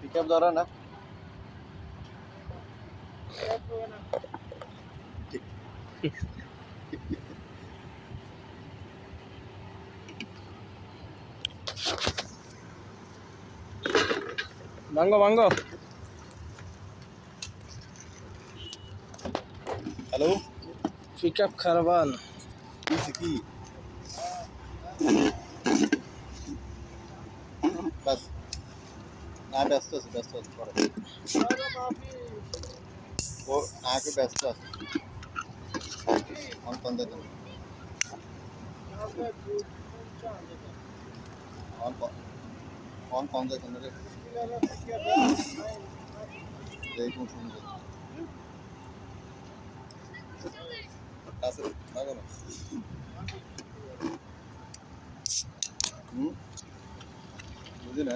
Pickup ধরা না ভাঙ্গো ভাঙ্গো। Hello pickup খারাবান কি বাস না ব্যস্ত আছে পরে ও আগে ব্যস্ত আছে অন কন দেন অন কন দেন রে দেখুন শুনতে আছে না কেন বুঝি না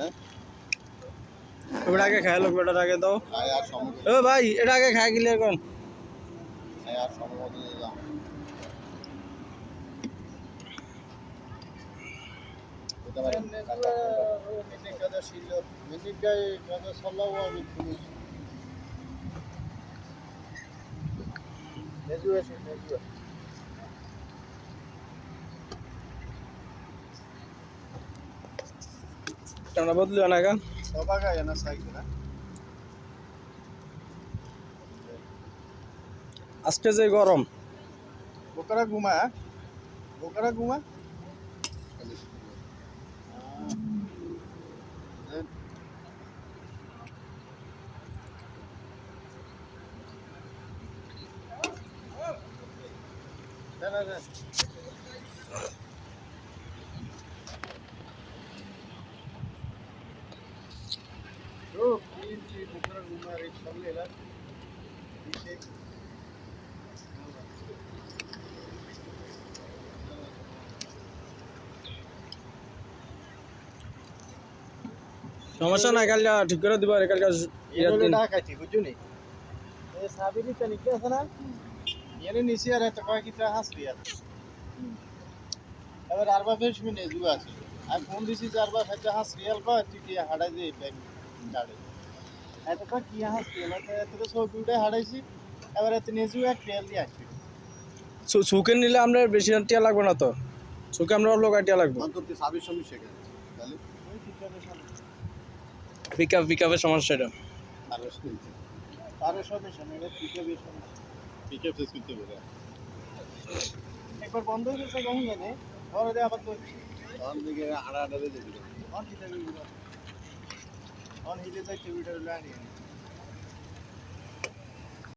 ওটা আগে খাই লোক ওটার আগে দাও। আয় আর সময় ও ভাই এটা আগে খাই ক্লিয়ার করুন। আয় আর সময় মতো দিলাম এটা মানে কাজা ছিল মিনিট গায় কাজা সল্লাহ আমি পুলিশ নেজু ক্যামেরা বদলি না গা সবাই গায় না সাইকেল না আজকে যে গরম বোকারা ঘুমা সমস্যা নাই কালকে ঠিক করে দিব কালকে ইয়ার দিন ডাকাইছি বুঝছো নি এই সাবিরি তো নিকে আছে না এনে নিচে আর এত কয়েকটা হাসলি আর এবার আরবা ফেস মিনে জুয়া আছে আর ফোন দিছি চারবার হাতে হাস রিয়াল কয় তুই কি হাড়াই দে ব্যাগ গাড়ি এত কয় কি হাস রিয়াল এত তো সব দুটো হাড়াইছি এবার এত নেজু এক রিয়াল দিয়ে আসবি সুকে নিলে আমরা বেশি টিয়া লাগবে না তো সুকে আমরা অল্প টিয়া লাগবে অন্তত সাবির সঙ্গে শেখে তাহলে পিকআপের সমস্যা এটা আরো সবে সামনে পিকআপ শেষ করতে হবে একবার বন্ধ হয়ে গেছে কখন জানে ঘরে দেওয়া আবার তো অন দিকে আড়া আড়া দিয়ে দিবি অন হিলে যাইতে ভিডিও লানি